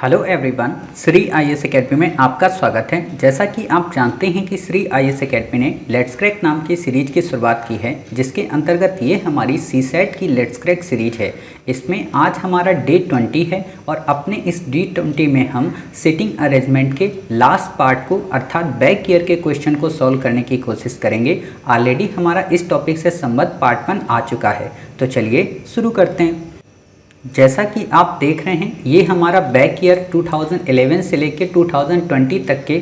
Hello everyone, Shri IAS academy में आपका स्वागत है। जैसा कि आप जानते हैं कि श्री आईएएस एकेडमी ने लेट्स क्रैक नाम की सीरीज की शुरुआत की है, जिसके अंतर्गत ये हमारी सीसेट की लेट्स क्रैक सीरीज है। इसमें आज हमारा डे 20 है और अपने इस डे 20 में हम सिटिंग अरेंजमेंट के लास्ट पार्ट को अर्थात बैक ईयर के क्वेश्चन को सॉल्व करने की कोशिश करेंगे। ऑलरेडी हमारा इस टॉपिक से संबद्ध पार्ट 1 आ चुका है, तो चलिए शुरू करते हैं। जैसा कि आप देख रहे हैं, ये हमारा बैक ईयर 2011 से लेकर 2020 तक के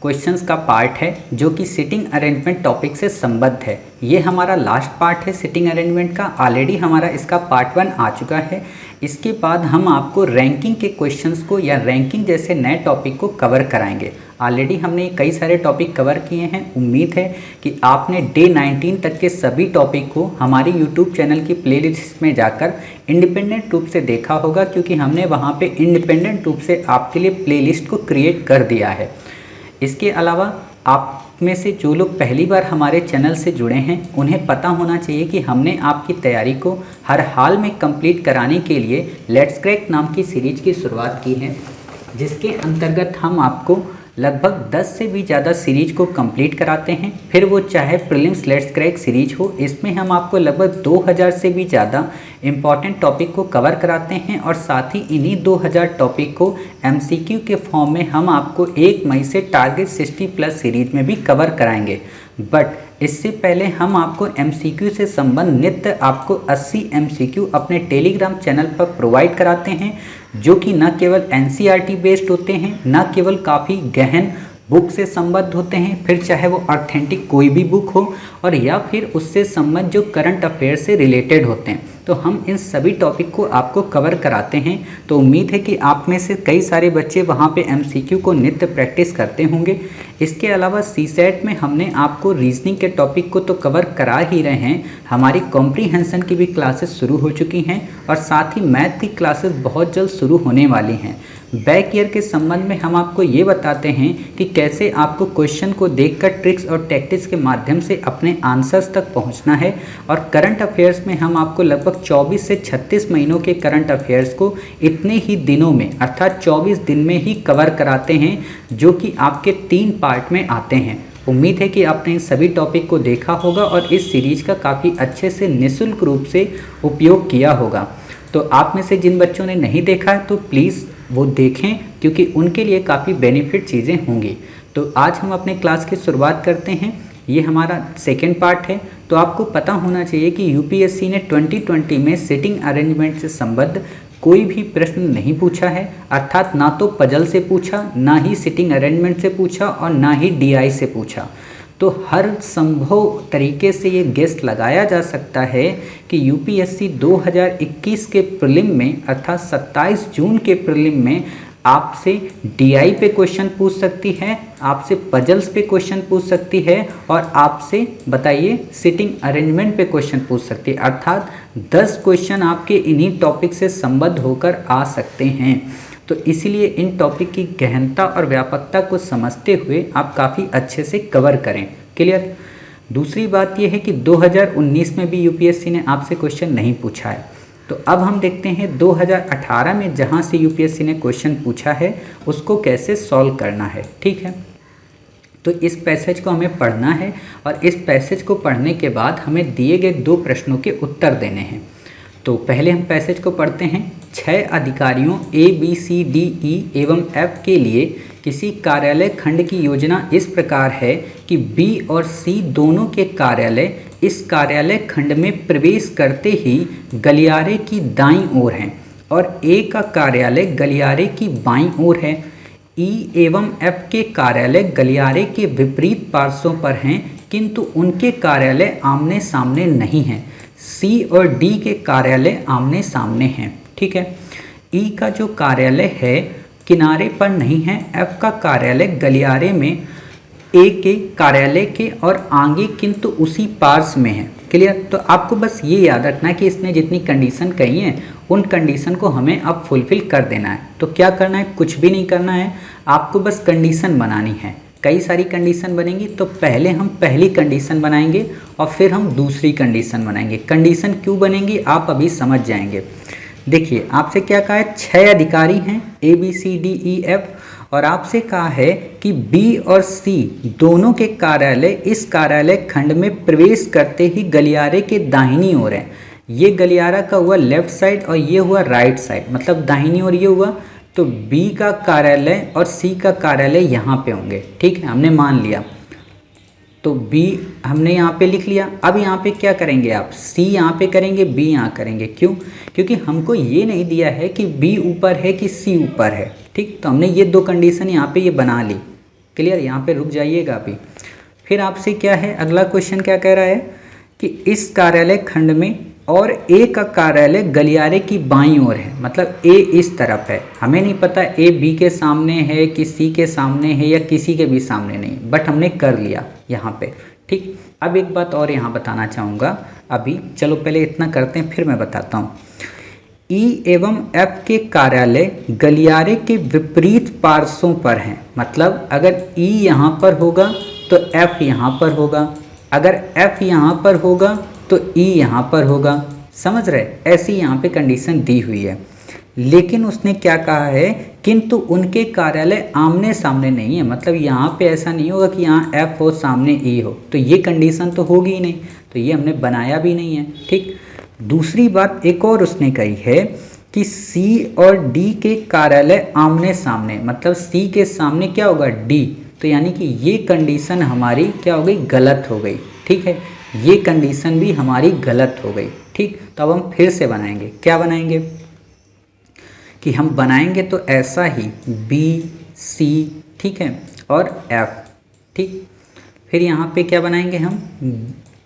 क्वेश्चंस का पार्ट है, जो कि सिटिंग अरेंजमेंट टॉपिक से संबद्ध है। ये हमारा लास्ट पार्ट है सिटिंग अरेंजमेंट का। ऑलरेडी हमारा इसका पार्ट 1 आ चुका है। इसके बाद हम आपको रैंकिंग के क्वेश्चंस को या रैंकिंग जैसे नए टॉपिक को कवर कराएंगे। ऑलरेडी हमने कई सारे टॉपिक कवर किए हैं। उम्मीद है कि आपने डे 19 तक के सभी टॉपिक को हमारी यूट्यूब चैनल की प्लेलिस्ट में जाकर इंडिपेंडेंट रूप से देखा होगा, क्योंकि हमने वहां पे इंडिपेंडेंट रूप से आपके लिए प्लेलिस्ट को क्रिएट कर दिया है। इसके अलावा आप में से जो लोग पहली बार हमारे चैनल से जुड़े हैं, उन्हें पता होना चाहिए कि हमने आपकी तैयारी को हर हाल में कंप्लीट कराने के लिए लेट्स क्रैक नाम की सीरीज की शुरुआत की है, जिसके अंतर्गत हम आपको लगभग 10 से भी ज़्यादा सीरीज को कंप्लीट कराते हैं। फिर वो चाहे प्रीलिम्स लेट्स क्रैक सीरीज हो, इसमें हम आपको लगभग 2000 से भी ज़्यादा इम्पॉर्टेंट टॉपिक को कवर कराते हैं और साथ ही इन्हीं 2000 टॉपिक को एमसीक्यू के फॉर्म में हम आपको 1 मई से टारगेट 60+ सीरीज में भी कवर कराएंगे। बट इससे पहले हम आपको एमसीक्यू से संबंधित आपको 80 एमसीक्यू अपने टेलीग्राम चैनल पर प्रोवाइड कराते हैं, जो कि न केवल एनसीईआरटी बेस्ड होते हैं, न केवल काफ़ी गहन बुक से संबद्ध होते हैं, फिर चाहे वो ऑथेंटिक कोई भी बुक हो और या फिर उससे संबंध जो करंट अफेयर से रिलेटेड होते हैं, तो हम इन सभी टॉपिक को आपको कवर कराते हैं। तो उम्मीद है कि आप में से कई सारे बच्चे वहाँ पे एमसीक्यू को नित्य प्रैक्टिस करते होंगे। इसके अलावा सीसेट में हमने आपको रीजनिंग के टॉपिक को तो कवर करा ही रहे हैं, हमारी कॉम्प्रीहेंशन की भी क्लासेस शुरू हो चुकी हैं और साथ ही मैथ की क्लासेस बहुत जल्द शुरू होने वाली हैं। बैक ईयर के संबंध में हम आपको ये बताते हैं कि कैसे आपको क्वेश्चन को देखकर ट्रिक्स और टैक्टिक्स के माध्यम से अपने आंसर्स तक पहुंचना है। और करंट अफेयर्स में हम आपको लगभग 24 से 36 महीनों के करंट अफेयर्स को इतने ही दिनों में अर्थात 24 दिन में ही कवर कराते हैं, जो कि आपके 3 पार्ट में आते हैं। उम्मीद है कि आपने इन सभी टॉपिक को देखा होगा और इस सीरीज का काफ़ी अच्छे से निःशुल्क रूप से उपयोग किया होगा। तो आप में से जिन बच्चों ने नहीं देखा है तो प्लीज़ वो देखें, क्योंकि उनके लिए काफ़ी बेनिफिट चीज़ें होंगी। तो आज हम अपने क्लास की शुरुआत करते हैं। ये हमारा सेकेंड पार्ट है। तो आपको पता होना चाहिए कि यूपीएससी ने 2020 में सिटिंग अरेंजमेंट से संबद्ध कोई भी प्रश्न नहीं पूछा है, अर्थात ना तो पजल से पूछा, ना ही सिटिंग अरेंजमेंट से पूछा और ना ही डीआई से पूछा। तो हर संभव तरीके से ये गेस लगाया जा सकता है कि यूपीएससी 2021 के प्रीलिम में अर्थात 27 जून के प्रीलिम में आपसे डीआई पे क्वेश्चन पूछ सकती है, आपसे पजल्स पे क्वेश्चन पूछ सकती है और आपसे बताइए सिटिंग अरेंजमेंट पे क्वेश्चन पूछ सकती है। अर्थात 10 क्वेश्चन आपके इन्हीं टॉपिक से संबद्ध होकर आ सकते हैं। तो इसीलिए इन टॉपिक की गहनता और व्यापकता को समझते हुए आप काफ़ी अच्छे से कवर करें। क्लियर? दूसरी बात यह है कि 2019 में भी यूपीएससी ने आपसे क्वेश्चन नहीं पूछा है। तो अब हम देखते हैं 2018 में जहां से यूपीएससी ने क्वेश्चन पूछा है उसको कैसे सॉल्व करना है। ठीक है, तो इस पैसेज को हमें पढ़ना है और इस पैसेज को पढ़ने के बाद हमें दिए गए 2 प्रश्नों के उत्तर देने हैं। तो पहले हम पैसेज को पढ़ते हैं। 6 अधिकारियों A B C D E एवं एफ के लिए किसी कार्यालय खंड की योजना इस प्रकार है कि बी और सी दोनों के कार्यालय इस कार्यालय खंड में प्रवेश करते ही गलियारे की दाईं ओर हैं और ए का कार्यालय गलियारे की बाईं ओर है। ई एवं एफ के कार्यालय गलियारे के विपरीत पार्श्वों पर हैं, किंतु उनके कार्यालय आमने सामने नहीं हैं। सी और डी के कार्यालय आमने सामने हैं। ठीक है, ई का जो कार्यालय है किनारे पर नहीं है, एफ का कार्यालय गलियारे में ए के कार्यालय के और आगे किंतु उसी पार्श्व में है। क्लियर? तो आपको बस ये याद रखना कि इसने जितनी कंडीशन कही है उन कंडीशन को हमें अब फुलफिल कर देना है। तो क्या करना है? कुछ भी नहीं करना है, आपको बस कंडीशन बनानी है। कई सारी कंडीशन बनेंगी, तो पहले हम पहली कंडीशन बनाएंगे और फिर हम दूसरी कंडीशन बनाएंगे। कंडीशन क्यों बनेंगी आप अभी समझ जाएंगे। देखिए आपसे क्या कहा है, 6 अधिकारी हैं ABCDEF, और आपसे कहा है कि B और C दोनों के कार्यालय इस कार्यालय खंड में प्रवेश करते ही गलियारे के दाहिनी ओर है। ये गलियारा का हुआ लेफ्ट साइड और ये हुआ राइट साइड, मतलब दाहिनी ओर ये हुआ, तो B का कार्यालय और C का कार्यालय यहाँ पे होंगे। ठीक है, हमने मान लिया, तो B हमने यहाँ पे लिख लिया। अब यहाँ पे क्या करेंगे आप, C यहाँ पे करेंगे, B यहाँ करेंगे। क्यों? क्योंकि हमको ये नहीं दिया है कि B ऊपर है कि C ऊपर है। ठीक, तो हमने ये 2 कंडीशन यहाँ पे ये बना ली। क्लियर, यहाँ पे रुक जाइएगा अभी। फिर आपसे क्या है, अगला क्वेश्चन क्या कह रहा है कि इस कार्यालय खंड में और A का कार्यालय गलियारे की बाईं ओर है, मतलब A इस तरफ है। हमें नहीं पता A B के सामने है कि C के सामने है या किसी के भी सामने नहीं, बट हमने कर लिया यहाँ पे। ठीक, अब एक बात और यहाँ बताना चाहूँगा अभी, चलो पहले इतना करते हैं फिर मैं बताता हूँ। E एवं F के कार्यालय गलियारे के विपरीत पार्श्वों पर हैं, मतलब अगर E यहाँ पर होगा तो F यहाँ पर होगा, अगर F यहाँ पर होगा तो E यहाँ पर होगा। समझ रहे, ऐसी यहाँ पे कंडीशन दी हुई है। लेकिन उसने क्या कहा है, किंतु उनके कार्यालय आमने सामने नहीं है, मतलब यहाँ पे ऐसा नहीं होगा कि यहाँ F हो सामने E हो, तो ये कंडीशन तो होगी ही नहीं, तो ये हमने बनाया भी नहीं है। ठीक, दूसरी बात एक और उसने कही है कि C और D के कार्यालय आमने सामने, मतलब C के सामने क्या होगा, D, तो यानी कि ये कंडीशन हमारी क्या हो गई, गलत हो गई। ठीक है, ये कंडीशन भी हमारी गलत हो गई। ठीक, तो अब हम फिर से बनाएंगे। क्या बनाएंगे कि हम बनाएंगे तो ऐसा ही B C, ठीक है, और F। ठीक, फिर यहाँ पे क्या बनाएंगे हम,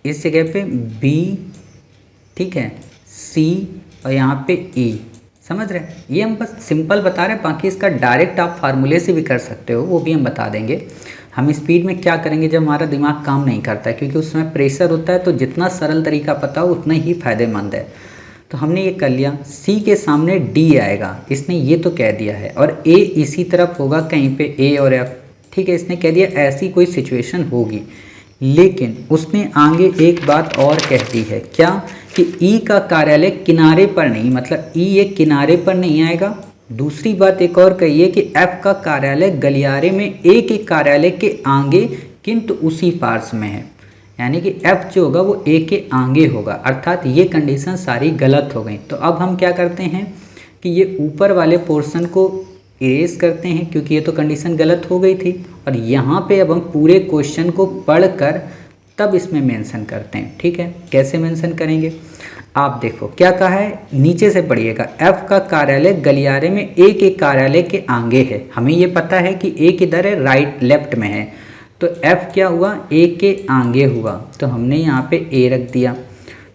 इस जगह पे B, ठीक है, C और यहाँ पे E। समझ रहे हैं, ये हम बस सिंपल बता रहे हैं, बाकी इसका डायरेक्ट आप फार्मूले से भी कर सकते हो, वो भी हम बता देंगे। हम स्पीड में क्या करेंगे जब हमारा दिमाग काम नहीं करता है, क्योंकि उसमें प्रेशर होता है, तो जितना सरल तरीका पता हो उतना ही फायदेमंद है। तो हमने ये कर लिया, C के सामने D आएगा, इसने ये तो कह दिया है, और A इसी तरफ होगा कहीं पे A और F। ठीक है, इसने कह दिया ऐसी कोई सिचुएशन होगी, लेकिन उसने आगे एक बात और कह दी है, क्या कि E का कार्यालय किनारे पर नहीं, मतलब E ये किनारे पर नहीं आएगा। दूसरी बात एक और कही है कि F का कार्यालय गलियारे में A के कार्यालय के आगे किंतु उसी पार्श्व में है, यानी कि F जो होगा वो A के आगे होगा, अर्थात ये कंडीशन सारी गलत हो गई। तो अब हम क्या करते हैं कि ये ऊपर वाले पोर्शन को इरेज करते हैं, क्योंकि ये तो कंडीशन गलत हो गई थी, और यहाँ पे अब हम पूरे क्वेश्चन को पढ़कर तब इसमें मेंशन करते हैं। ठीक है, कैसे मेंशन करेंगे, आप देखो क्या कहा है, नीचे से पढ़िएगा। F का कार्यालय गलियारे में A के कार्यालय के आगे है। हमें ये पता है कि A किधर है, राइट लेफ्ट में है, तो F क्या हुआ, A के आगे हुआ, तो हमने यहाँ पे A रख दिया।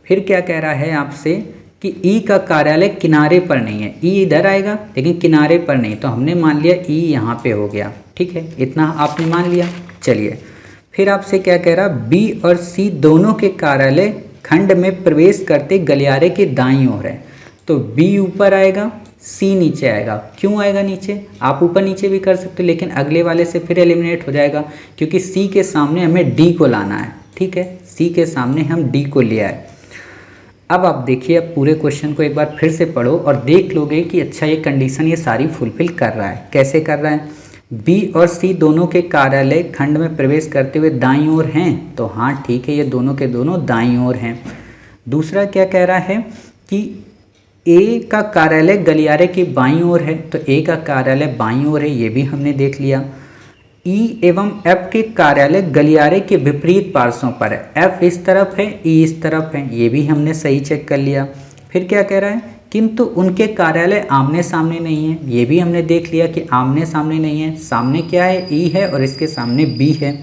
फिर क्या कह रहा है आपसे कि E का कार्यालय किनारे पर नहीं है, E इधर आएगा लेकिन किनारे पर नहीं, तो हमने मान लिया E यहाँ पे हो गया। ठीक है, इतना आपने मान लिया। चलिए, फिर आपसे क्या कह रहा, B और C दोनों के कार्यालय खंड में प्रवेश करते गलियारे के दाईं ओर है, तो B ऊपर आएगा, C नीचे आएगा। क्यों आएगा नीचे, आप ऊपर नीचे भी कर सकते हो, लेकिन अगले वाले से फिर एलिमिनेट हो जाएगा, क्योंकि C के सामने हमें D को लाना है। ठीक है, C के सामने हम D को लिया है। अब आप देखिए, अब पूरे क्वेश्चन को एक बार फिर से पढ़ो और देख लोगे कि अच्छा ये कंडीशन ये सारी फुलफिल कर रहा है। कैसे कर रहा है, B और C दोनों के कार्यालय खंड में प्रवेश करते हुए दाईं ओर हैं, तो हाँ ठीक है, ये दोनों के दोनों दाईं ओर हैं। दूसरा क्या कह रहा है कि A का कार्यालय गलियारे की बाईं ओर है, तो A का कार्यालय बाईं ओर है, ये भी हमने देख लिया। E एवं F के कार्यालय गलियारे के विपरीत पार्श्वों पर है, F इस तरफ है, E इस तरफ है, ये भी हमने सही चेक कर लिया। फिर क्या कह रहा है, किंतु उनके कार्यालय आमने सामने नहीं है, ये भी हमने देख लिया कि आमने सामने नहीं है। सामने क्या है, E है और इसके सामने B है।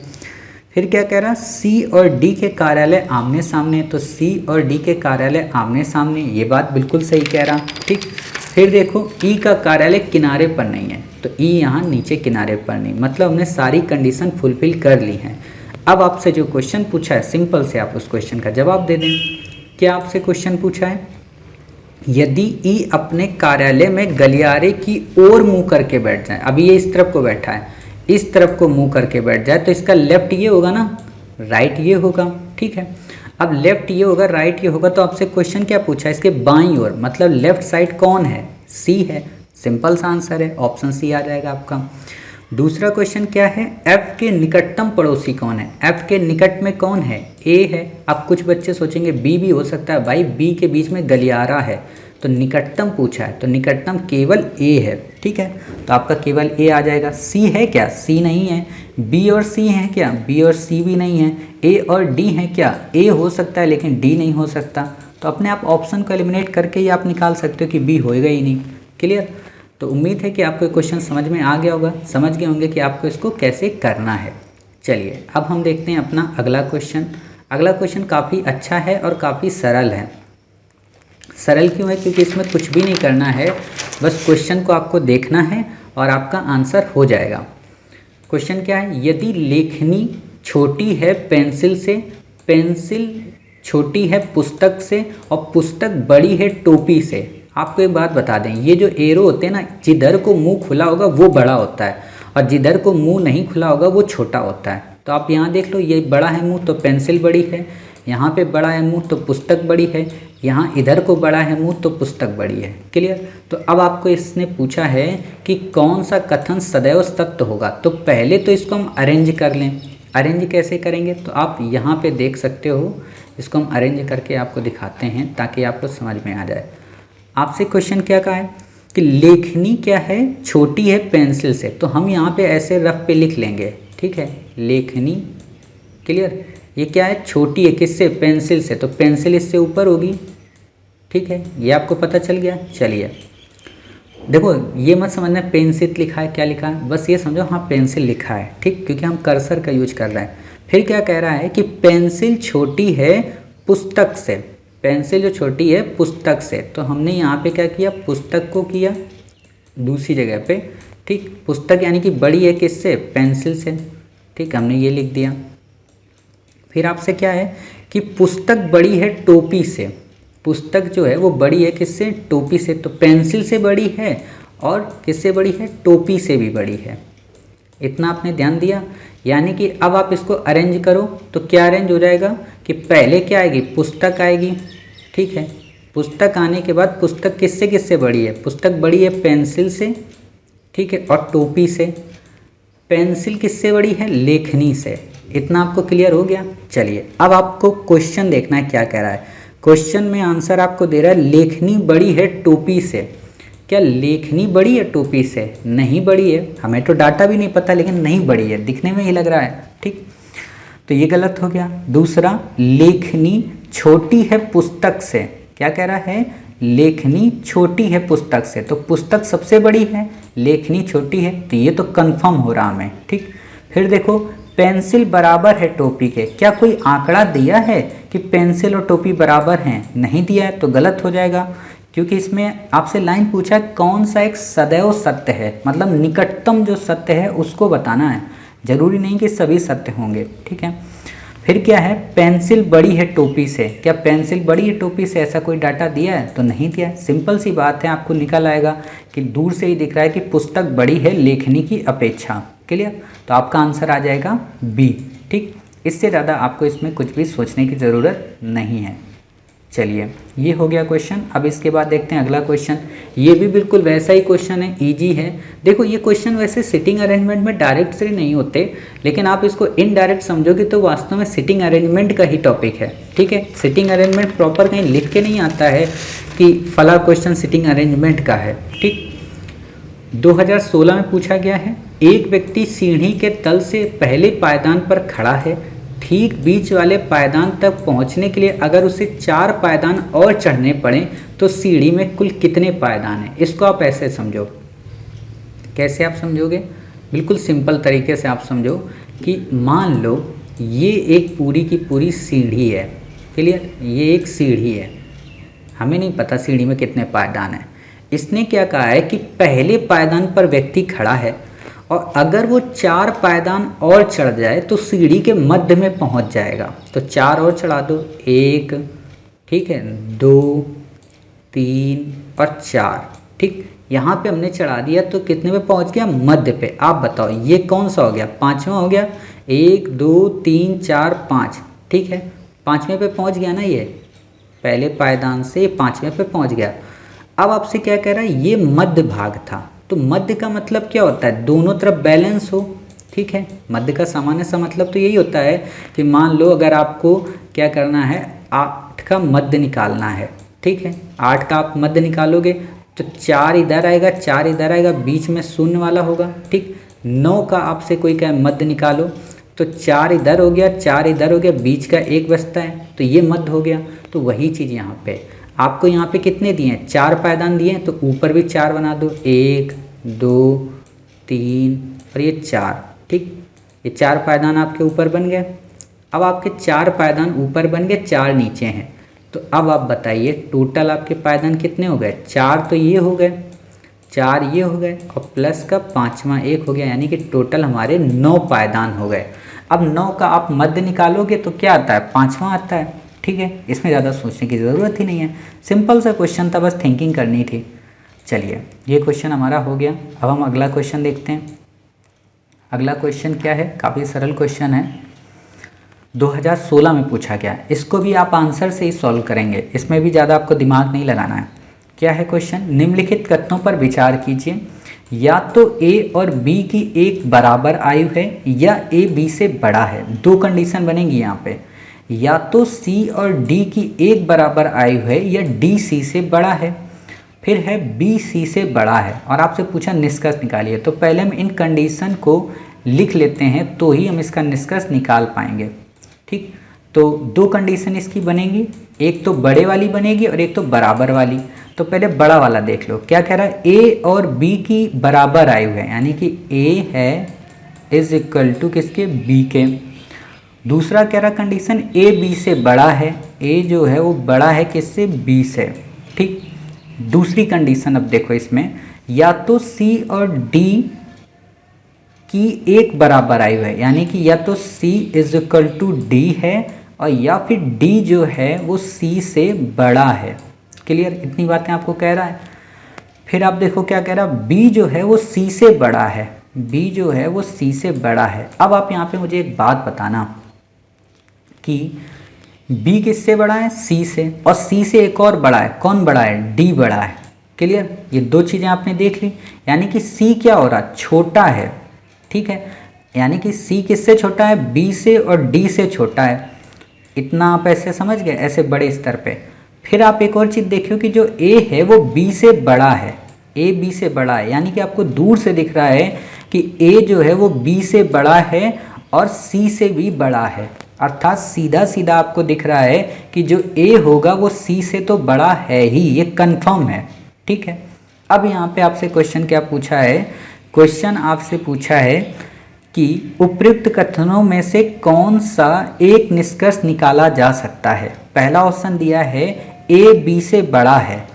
फिर क्या कह रहा, C और D के कार्यालय आमने सामने, तो C और D के कार्यालय आमने सामने, ये बात बिल्कुल सही कह रहा। ठीक, फिर देखो E का कार्यालय किनारे पर नहीं है, तो E यहाँ नीचे किनारे पर नहीं, मतलब हमने सारी कंडीशन फुलफिल कर ली हैं। अब आपसे जो क्वेश्चन पूछा है, सिंपल से आप उस क्वेश्चन का जवाब दे दें। क्या आपसे क्वेश्चन पूछा है, यदि E अपने कार्यालय में गलियारे की ओर मुंह करके बैठ जाए, अभी ये इस तरफ को बैठा है, इस तरफ को मुंह करके बैठ जाए, तो इसका लेफ्ट ये होगा ना, राइट ये होगा। ठीक है, अब लेफ्ट ये होगा, राइट ये होगा, तो आपसे क्वेश्चन क्या पूछा है, इसके बाईं ओर मतलब लेफ्ट साइड कौन है, सी है। सिंपल सा आंसर है, ऑप्शन सी आ जाएगा आपका। दूसरा क्वेश्चन क्या है, एफ के निकटतम पड़ोसी कौन है, एफ के निकट में कौन है, ए है। अब कुछ बच्चे सोचेंगे बी भी हो सकता है, भाई बी के बीच में गलियारा है, तो निकटतम पूछा है तो निकटतम केवल ए है, ठीक है, तो आपका केवल ए आ जाएगा। सी है क्या, सी नहीं है। बी और सी है क्या, बी और सी भी नहीं है। ए और डी है क्या, ए हो सकता है लेकिन डी नहीं हो सकता। तो अपने आप ऑप्शन को एलिमिनेट करके ही आप निकाल सकते हो कि बी होएगा ही नहीं। क्लियर। तो उम्मीद है कि आपको क्वेश्चन समझ में आ गया होगा, समझ गए होंगे कि आपको इसको कैसे करना है। चलिए अब हम देखते हैं अपना अगला क्वेश्चन। अगला क्वेश्चन काफ़ी अच्छा है और काफ़ी सरल है। सरल क्यों है, क्योंकि इसमें कुछ भी नहीं करना है, बस क्वेश्चन को आपको देखना है और आपका आंसर हो जाएगा। क्वेश्चन क्या है, यदि लेखनी छोटी है पेंसिल से, पेंसिल छोटी है पुस्तक से और पुस्तक बड़ी है टोपी से। आपको एक बात बता दें, ये जो एरो होते हैं ना, जिधर को मुंह खुला होगा वो बड़ा होता है और जिधर को मुंह नहीं खुला होगा वो छोटा होता है। तो आप यहाँ देख लो, ये बड़ा है मुंह तो पेंसिल बड़ी है, यहाँ पे बड़ा है मुंह तो पुस्तक बड़ी है, यहाँ इधर को बड़ा है मुंह तो पुस्तक बड़ी है। क्लियर। तो अब आपको इसने पूछा है कि कौन सा कथन सदैव सत्य होगा, तो पहले तो इसको हम अरेंज कर लें। अरेंज कैसे करेंगे, तो आप यहाँ पे देख सकते हो, इसको हम अरेंज करके आपको दिखाते हैं ताकि आपको समझ में आ जाए। आपसे क्वेश्चन क्या कहा है कि लेखनी क्या है, छोटी है पेंसिल से, तो हम यहाँ पे ऐसे रफ पे लिख लेंगे, ठीक है, लेखनी। क्लियर। ये क्या है, छोटी है किससे, पेंसिल से, तो पेंसिल इससे ऊपर होगी, ठीक है, ये आपको पता चल गया। चलिए देखो, ये मत समझना पेंसिल लिखा है क्या लिखा है, बस ये समझो हाँ पेंसिल लिखा है, ठीक, क्योंकि हम कर्सर का यूज कर रहे हैं। फिर क्या कह रहा है कि पेंसिल छोटी है पुस्तक से, पेंसिल जो छोटी है पुस्तक से, तो हमने यहाँ पे क्या किया, पुस्तक को किया दूसरी जगह पे, ठीक, पुस्तक यानी कि बड़ी है किससे, पेंसिल से, ठीक, हमने ये लिख दिया। फिर आपसे क्या है कि पुस्तक बड़ी है टोपी से, पुस्तक जो है वो बड़ी है किससे, टोपी से, तो पेंसिल से बड़ी है और किससे बड़ी है, टोपी से भी बड़ी है। इतना आपने ध्यान दिया। यानी कि अब आप इसको अरेंज करो तो क्या अरेंज हो जाएगा कि पहले क्या आएगी, पुस्तक आएगी, ठीक है, पुस्तक आने के बाद पुस्तक किससे किससे बड़ी है, पुस्तक बड़ी है पेंसिल से, ठीक है, और टोपी से। पेंसिल किससे बड़ी है, लेखनी से। इतना आपको क्लियर हो गया। चलिए अब आपको क्वेश्चन देखना है क्या कह रहा है। क्वेश्चन में आंसर आपको दे रहा है लेखनी बड़ी है टोपी से। क्या लेखनी बड़ी है टोपी से, नहीं बड़ी है, हमें तो डाटा भी नहीं पता लेकिन नहीं बड़ी है, दिखने में ही लग रहा है, ठीक, तो ये गलत हो गया। दूसरा, लेखनी छोटी है पुस्तक से, क्या कह रहा है, लेखनी छोटी है पुस्तक से, तो पुस्तक सबसे बड़ी है, लेखनी छोटी है, तो ये तो कंफर्म हो रहा हमें, ठीक। फिर देखो, पेंसिल बराबर है टोपी के, क्या कोई आंकड़ा दिया है कि पेंसिल और टोपी बराबर हैं, नहीं दिया है, तो गलत हो जाएगा, क्योंकि इसमें आपसे लाइन पूछा है कौन सा एक सदैव सत्य है, मतलब निकटतम जो सत्य है उसको बताना है, जरूरी नहीं कि सभी सत्य होंगे, ठीक है। फिर क्या है, पेंसिल बड़ी है टोपी से, क्या पेंसिल बड़ी है टोपी से, ऐसा कोई डाटा दिया है, तो नहीं दिया है। सिंपल सी बात है, आपको निकल आएगा कि दूर से ही दिख रहा है कि पुस्तक बड़ी है लेखनी की अपेक्षा। क्लियर। तो आपका आंसर आ जाएगा बी, ठीक, इससे ज़्यादा आपको इसमें कुछ भी सोचने की ज़रूरत नहीं है। चलिए ये हो गया क्वेश्चन। अब इसके बाद देखते हैं अगला क्वेश्चन। ये भी बिल्कुल वैसा ही क्वेश्चन है, इजी है। देखो ये क्वेश्चन वैसे सिटिंग अरेंजमेंट में डायरेक्ट से नहीं होते, लेकिन आप इसको इनडायरेक्ट समझोगे तो वास्तव में सिटिंग अरेंजमेंट का ही टॉपिक है, ठीक है। सिटिंग अरेंजमेंट प्रॉपर कहीं लिख के नहीं आता है कि फला क्वेश्चन सिटिंग अरेंजमेंट का है, ठीक। 2016 में पूछा गया है, एक व्यक्ति सीढ़ी के तल से पहले पायदान पर खड़ा है, ठीक बीच वाले पायदान तक पहुंचने के लिए अगर उसे 4 पायदान और चढ़ने पड़े तो सीढ़ी में कुल कितने पायदान हैं। इसको आप ऐसे समझो। कैसे आप समझोगे, बिल्कुल सिंपल तरीके से आप समझो कि मान लो ये एक पूरी की पूरी सीढ़ी है, क्लियर, ये एक सीढ़ी है, हमें नहीं पता सीढ़ी में कितने पायदान हैं। इसने क्या कहा है कि पहले पायदान पर व्यक्ति खड़ा है और अगर वो 4 पायदान और चढ़ जाए तो सीढ़ी के मध्य में पहुंच जाएगा। तो 4 और चढ़ा दो, 1, ठीक है, 2, 3 और 4, ठीक। यहाँ पे हमने चढ़ा दिया तो कितने पे पहुँच गया, मध्य पे। आप बताओ ये कौन सा हो गया, 5वां हो गया। 1, 2, 3, 4, 5, ठीक है, 5वें पे पहुंच गया ना, ये पहले पायदान से 5वें पे पहुंच गया। अब आपसे क्या कह रहा है, ये मध्य भाग था। तो मध्य का मतलब क्या होता है, दोनों तरफ बैलेंस हो। ठीक है, मध्य का सामान्य सा मतलब तो यही होता है कि मान लो अगर आपको क्या करना है, 8 का मध्य निकालना है। ठीक है, 8 का आप मध्य निकालोगे तो 4 इधर आएगा, 4 इधर आएगा, बीच में शून्य वाला होगा। ठीक, 9 का आपसे कोई कहे मध्य निकालो तो 4 इधर हो गया, 4 इधर हो गया, बीच का 1 बचता है, तो ये मध्य हो गया। तो वही चीज़ यहाँ पे आपको, यहाँ पे कितने दिए हैं, 4 पायदान दिए हैं, तो ऊपर भी 4 बना दो, 1 2 3 और ये 4। ठीक, ये 4 पायदान आपके ऊपर बन गए। अब आपके 4 पायदान ऊपर बन गए, 4 नीचे हैं। तो अब आप बताइए टोटल आपके पायदान कितने हो गए, 4 तो ये हो गए, 4 ये हो गए और प्लस का 5वां 1 हो गया, यानी कि टोटल हमारे 9 पायदान हो गए। अब 9 का आप मध्य निकालोगे तो क्या आता है, 5वां आता है। ठीक है, इसमें ज़्यादा सोचने की ज़रूरत ही नहीं है, सिंपल सा क्वेश्चन था, बस थिंकिंग करनी थी। चलिए, ये क्वेश्चन हमारा हो गया। अब हम अगला क्वेश्चन देखते हैं। अगला क्वेश्चन क्या है, काफ़ी सरल क्वेश्चन है, 2016 में पूछा गया। इसको भी आप आंसर से ही सॉल्व करेंगे, इसमें भी ज़्यादा आपको दिमाग नहीं लगाना है। क्या है क्वेश्चन, निम्नलिखित कथनों पर विचार कीजिए, या तो ए और बी की एक बराबर आयु है या ए बी से बड़ा है। दो कंडीशन बनेगी यहाँ पे, या तो सी और डी की एक बराबर आयु है या डी सी से बड़ा है, फिर है बी सी से बड़ा है। और आपसे पूछा निष्कर्ष निकालिए, तो पहले हम इन कंडीशन को लिख लेते हैं तो ही हम इसका निष्कर्ष निकाल पाएंगे। ठीक, तो दो कंडीशन इसकी बनेगी, एक तो बड़े वाली बनेगी और एक तो बराबर वाली। तो पहले बड़ा वाला देख लो, क्या कह रहा है, ए और बी की बराबर आयु है, यानी कि ए है इज इक्वल टू किसके, बी के। दूसरा कह रहा कंडीशन ए बी से बड़ा है, ए जो है वो बड़ा है किससे, बी से। ठीक, दूसरी कंडीशन अब देखो इसमें, या तो सी और डी की एक बराबर आयु है, यानी कि या तो सी इज इक्वल टू डी है और या फिर डी जो है वो सी से बड़ा है। क्लियर, इतनी बातें आपको कह रहा है। फिर आप देखो क्या कह रहा है, बी जो है वो सी से बड़ा है, बी जो है वो सी से बड़ा है। अब आप यहाँ पे मुझे एक बात बताना कि बी किससे बड़ा है, सी से, और सी से एक और बड़ा है, कौन बड़ा है, डी बड़ा है। क्लियर, ये दो चीज़ें आपने देख ली, यानी कि सी क्या हो रहा, छोटा है। ठीक है, यानी कि सी किससे छोटा है, बी से और डी से छोटा है। इतना आप ऐसे समझ गए, ऐसे बड़े स्तर पे। फिर आप एक और चीज़ देखियो कि जो ए है वो बी से बड़ा है, ए बी से बड़ा है, यानी कि आपको दूर से दिख रहा है कि ए जो है वो बी से बड़ा है और सी से भी बड़ा है। अर्थात सीधा सीधा आपको दिख रहा है कि जो ए होगा वो सी से तो बड़ा है ही, ये कंफर्म है। ठीक है, अब यहाँ पे आपसे क्वेश्चन क्या पूछा है, क्वेश्चन आपसे पूछा है कि उपयुक्त कथनों में से कौन सा एक निष्कर्ष निकाला जा सकता है। पहला ऑप्शन दिया है ए बी से बड़ा है,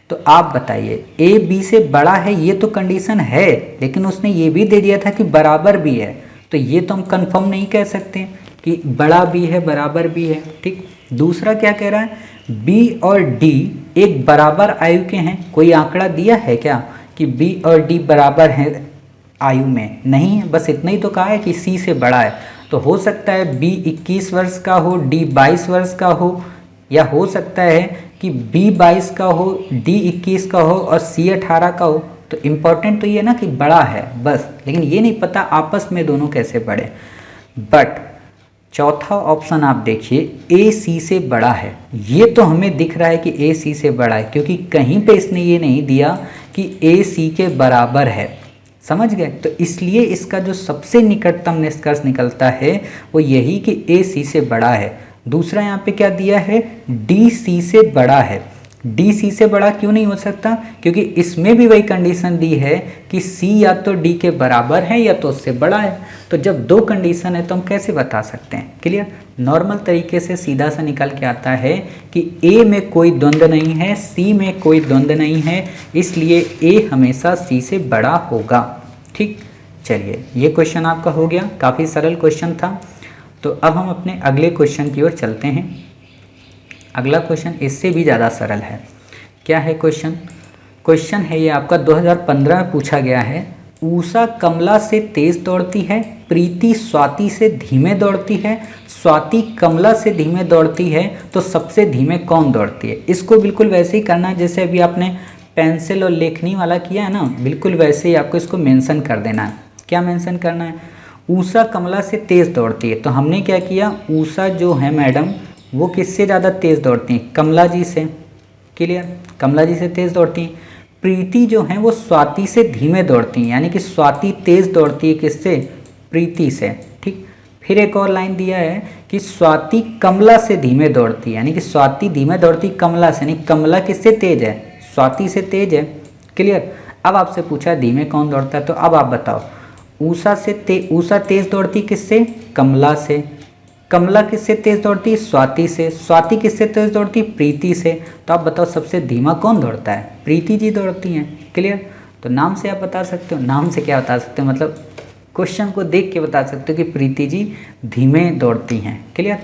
तो आप बताइए ए बी से बड़ा है, ये तो कंडीशन है, लेकिन उसने ये भी दे दिया था कि बराबर भी है, तो ये तो हम कंफर्म नहीं कह सकते कि बड़ा भी है बराबर भी है। ठीक, दूसरा क्या कह रहा है, बी और डी एक बराबर आयु के हैं। कोई आंकड़ा दिया है क्या कि बी और डी बराबर हैं आयु में, नहीं है, बस इतना ही तो कहा है कि सी से बड़ा है। तो हो सकता है बी 21 वर्ष का हो, डी 22 वर्ष का हो, या हो सकता है कि बी 22 का हो, डी 21 का हो और सी 18 का हो। तो इम्पॉर्टेंट तो ये ना कि बड़ा है बस, लेकिन ये नहीं पता आपस में दोनों कैसे बड़े। बट चौथा ऑप्शन आप देखिए, ए सी से बड़ा है, ये तो हमें दिख रहा है कि ए सी से बड़ा है, क्योंकि कहीं पे इसने ये नहीं दिया कि ए सी के बराबर है। समझ गए, तो इसलिए इसका जो सबसे निकटतम निष्कर्ष निकलता है वो यही कि ए सी से बड़ा है। दूसरा यहाँ पे क्या दिया है, डी सी से बड़ा है। डी सी से बड़ा क्यों नहीं हो सकता, क्योंकि इसमें भी वही कंडीशन दी है कि सी या तो डी के बराबर है या तो उससे बड़ा है। तो जब दो कंडीशन है तो हम कैसे बता सकते हैं। क्लियर, नॉर्मल तरीके से सीधा सा निकल के आता है कि ए में कोई द्वंद्व नहीं है, सी में कोई द्वंद्व नहीं है, इसलिए ए हमेशा सी से बड़ा होगा। ठीक, चलिए ये क्वेश्चन आपका हो गया, काफ़ी सरल क्वेश्चन था। तो अब हम अपने अगले क्वेश्चन की ओर चलते हैं। अगला क्वेश्चन इससे भी ज़्यादा सरल है। क्या है क्वेश्चन, क्वेश्चन है ये आपका 2015 में पूछा गया है। उषा कमला से तेज दौड़ती है, प्रीति स्वाति से धीमे दौड़ती है, स्वाति कमला से धीमे दौड़ती है, तो सबसे धीमे कौन दौड़ती है। इसको बिल्कुल वैसे ही करना है जैसे अभी आपने पेंसिल और लेखनी वाला किया है ना, बिल्कुल वैसे ही आपको इसको मेंशन कर देना है। क्या मेंशन करना है, उषा कमला से तेज़ दौड़ती है, तो हमने क्या किया, उषा जो है मैडम वो किससे ज़्यादा तेज़ दौड़ती हैं, कमला जी से। क्लियर, कमला जी से तेज़ दौड़ती हैं। प्रीति जो है वो स्वाति से धीमे दौड़ती हैं, यानी कि स्वाति तेज़ दौड़ती है किससे, प्रीति से। ठीक, फिर एक और लाइन दिया है कि स्वाति कमला से धीमे दौड़ती है, यानी कि स्वाति धीमे दौड़ती कमला से, यानी कमला किससे तेज है, स्वाति से तेज है। क्लियर, अब आपसे पूछा है धीमे कौन दौड़ता है, तो अब आप बताओ, उषा तेज दौड़ती किससे, कमला से। कमला किससे तेज दौड़ती, स्वाति से। स्वाति किससे तेज दौड़ती, प्रीति से। तो आप बताओ सबसे धीमा कौन दौड़ता है, प्रीति जी दौड़ती हैं। क्लियर, तो नाम से आप बता सकते हो, नाम से क्या बता सकते हो, मतलब क्वेश्चन को देख के बता सकते हो कि प्रीति जी धीमे दौड़ती हैं। क्लियर,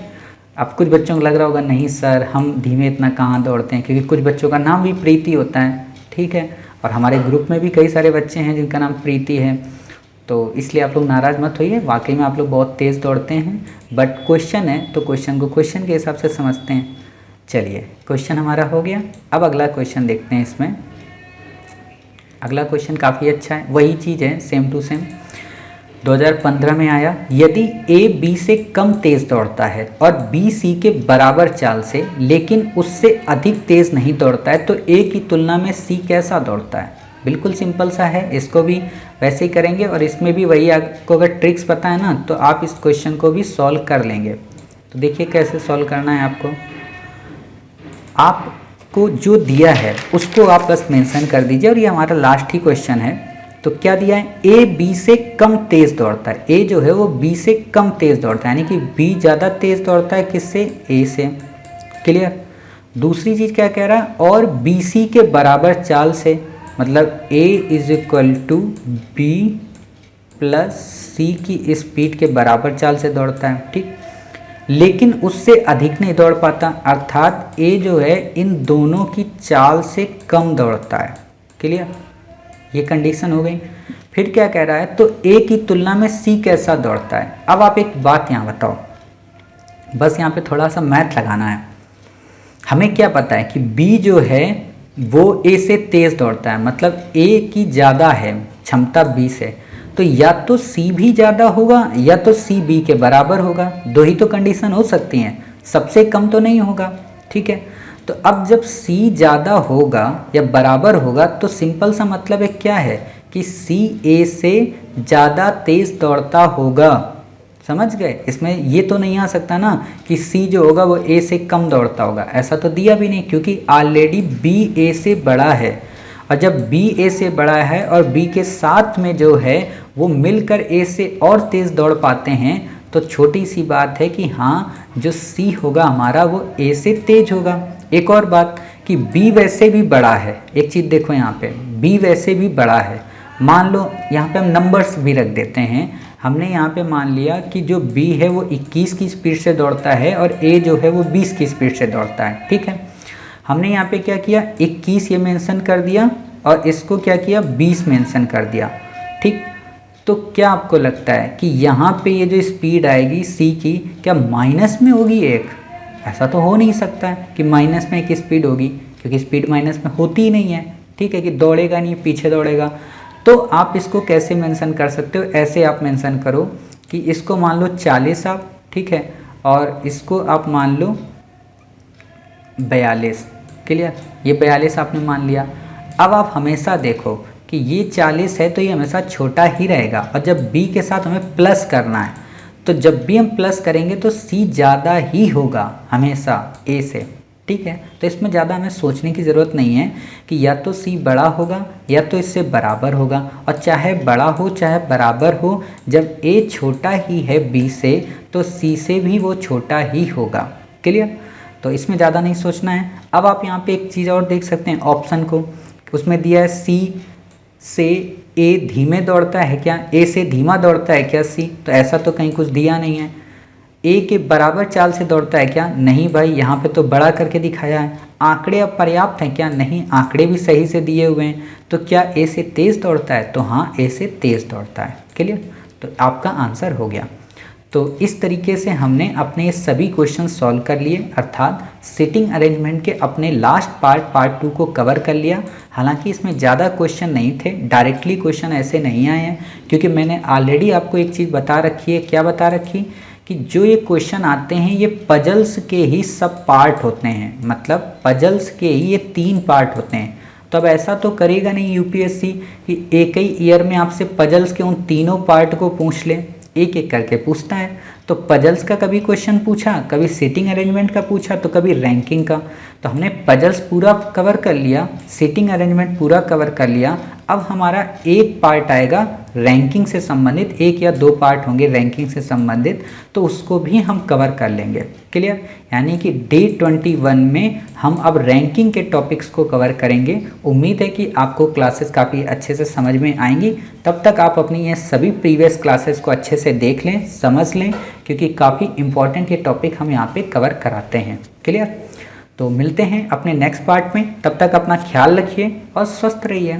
अब कुछ बच्चों को लग रहा होगा नहीं सर हम धीमे इतना कहाँ दौड़ते हैं, क्योंकि कुछ बच्चों का नाम भी प्रीति होता है। ठीक है, और हमारे ग्रुप में भी कई सारे बच्चे हैं जिनका नाम प्रीति है, तो इसलिए आप लोग नाराज़ मत होइए, वाकई में आप लोग बहुत तेज़ दौड़ते हैं, बट क्वेश्चन है तो क्वेश्चन को क्वेश्चन के हिसाब से समझते हैं। चलिए, क्वेश्चन हमारा हो गया। अब अगला क्वेश्चन देखते हैं। इसमें अगला क्वेश्चन काफ़ी अच्छा है, वही चीज़ है, सेम टू सेम 2015 में आया। यदि ए बी से कम तेज़ दौड़ता है और बी सी के बराबर चाल से, लेकिन उससे अधिक तेज़ नहीं दौड़ता है, तो ए की तुलना में सी कैसा दौड़ता है। बिल्कुल सिंपल सा है, इसको भी वैसे ही करेंगे और इसमें भी वही, आपको अगर ट्रिक्स पता है ना तो आप इस क्वेश्चन को भी सॉल्व कर लेंगे। तो देखिए कैसे सॉल्व करना है आपको जो दिया है उसको आप बस मेंशन कर दीजिए, और ये हमारा लास्ट ही क्वेश्चन है। तो क्या दिया है, ए बी से कम तेज़ दौड़ता है, ए जो है वो बी से कम तेज़ दौड़ता है, यानी कि बी ज़्यादा तेज़ दौड़ता है किससे, ए से। क्लियर, दूसरी चीज़ क्या कह रहा है, और बी सी के बराबर चाल से, मतलब A is equal to B plus C की स्पीड के बराबर चाल से दौड़ता है। ठीक, लेकिन उससे अधिक नहीं दौड़ पाता, अर्थात A जो है इन दोनों की चाल से कम दौड़ता है। क्लियर, ये कंडीशन हो गई। फिर क्या कह रहा है, तो A की तुलना में C कैसा दौड़ता है। अब आप एक बात यहाँ बताओ, बस यहाँ पे थोड़ा सा मैथ लगाना है। हमें क्या पता है कि B जो है वो A से तेज़ दौड़ता है, मतलब A की ज़्यादा है क्षमता B से, तो या तो C भी ज़्यादा होगा या तो C B के बराबर होगा। दो ही तो कंडीशन हो सकती हैं, सबसे कम तो नहीं होगा। ठीक है, तो अब जब C ज़्यादा होगा या बराबर होगा तो सिंपल सा मतलब है क्या है कि C A से ज़्यादा तेज़ दौड़ता होगा। समझ गए, इसमें ये तो नहीं आ सकता ना कि C जो होगा वो A से कम दौड़ता होगा, ऐसा तो दिया भी नहीं, क्योंकि ऑलरेडी B A से बड़ा है। और जब B A से बड़ा है और B के साथ में जो है वो मिलकर A से और तेज़ दौड़ पाते हैं, तो छोटी सी बात है कि हाँ जो C होगा हमारा वो A से तेज होगा। एक और बात कि B वैसे भी बड़ा है, एक चीज़ देखो यहाँ पे, B वैसे भी बड़ा है। मान लो यहाँ पे हम नंबर्स भी रख देते हैं, हमने यहाँ पे मान लिया कि जो B है वो 21 की स्पीड से दौड़ता है और A जो है वो 20 की स्पीड से दौड़ता है। ठीक है, हमने यहाँ पे क्या किया, 21 ये मेंशन कर दिया और इसको क्या किया, 20 मेंशन कर दिया। ठीक, तो क्या आपको लगता है कि यहाँ पे ये जो स्पीड आएगी C की, क्या माइनस में होगी एक? ऐसा तो हो नहीं सकता है कि माइनस में एक स्पीड होगी, क्योंकि स्पीड माइनस में होती ही नहीं है। ठीक है, कि दौड़ेगा नहीं, पीछे दौड़ेगा। तो आप इसको कैसे मेंशन कर सकते हो, ऐसे आप मेंशन करो कि इसको मान लो 40 आप, ठीक है, और इसको आप मान लो 42। क्लियर, ये 42 आपने मान लिया। अब आप हमेशा देखो कि ये 40 है तो ये हमेशा छोटा ही रहेगा, और जब B के साथ हमें प्लस करना है तो जब भी हम प्लस करेंगे तो C ज़्यादा ही होगा हमेशा A से। ठीक है, तो इसमें ज़्यादा हमें सोचने की ज़रूरत नहीं है कि या तो C बड़ा होगा या तो इससे बराबर होगा, और चाहे बड़ा हो चाहे बराबर हो, जब A छोटा ही है B से तो C से भी वो छोटा ही होगा। क्लियर, तो इसमें ज़्यादा नहीं सोचना है। अब आप यहाँ पे एक चीज़ और देख सकते हैं ऑप्शन को, उसमें दिया है C से A धीमे दौड़ता है क्या, A से धीमा दौड़ता है क्या C, तो ऐसा तो कहीं कुछ दिया नहीं है। A के बराबर चाल से दौड़ता है क्या, नहीं भाई, यहाँ पे तो बड़ा करके दिखाया है। आंकड़े अब पर्याप्त हैं क्या? नहीं, आंकड़े भी सही से दिए हुए हैं। तो क्या ए से तेज़ दौड़ता है? तो हाँ, ए से तेज़ दौड़ता है। क्लियर? तो आपका आंसर हो गया। तो इस तरीके से हमने अपने सभी क्वेश्चन सॉल्व कर लिए, अर्थात सीटिंग अरेंजमेंट के अपने लास्ट पार्ट 2 को कवर कर लिया। हालांकि इसमें ज़्यादा क्वेश्चन नहीं थे, डायरेक्टली क्वेश्चन ऐसे नहीं आए हैं, क्योंकि मैंने ऑलरेडी आपको एक चीज़ बता रखी है। क्या बता रखी? कि जो ये क्वेश्चन आते हैं ये पजल्स के ही सब पार्ट होते हैं, मतलब पजल्स के ही ये 3 पार्ट होते हैं। तो अब ऐसा तो करेगा नहीं यूपीएससी कि एक ही ईयर में आपसे पजल्स के उन तीनों पार्ट को पूछ ले, एक एक करके पूछता है। तो पजल्स का कभी क्वेश्चन पूछा, कभी सीटिंग अरेंजमेंट का पूछा, तो कभी रैंकिंग का। तो हमने पजल्स पूरा कवर कर लिया, सीटिंग अरेंजमेंट पूरा कवर कर लिया। अब हमारा एक पार्ट आएगा रैंकिंग से संबंधित, 1 या 2 पार्ट होंगे रैंकिंग से संबंधित, तो उसको भी हम कवर कर लेंगे। क्लियर? यानी कि डे 21 में हम अब रैंकिंग के टॉपिक्स को कवर करेंगे। उम्मीद है कि आपको क्लासेस काफ़ी अच्छे से समझ में आएंगी। तब तक आप अपनी ये सभी प्रीवियस क्लासेस को अच्छे से देख लें, समझ लें, क्योंकि काफ़ी इंपॉर्टेंट ये टॉपिक हम यहाँ पे कवर कराते हैं। क्लियर? तो मिलते हैं अपने नेक्स्ट पार्ट में। तब तक अपना ख्याल रखिए और स्वस्थ रहिए।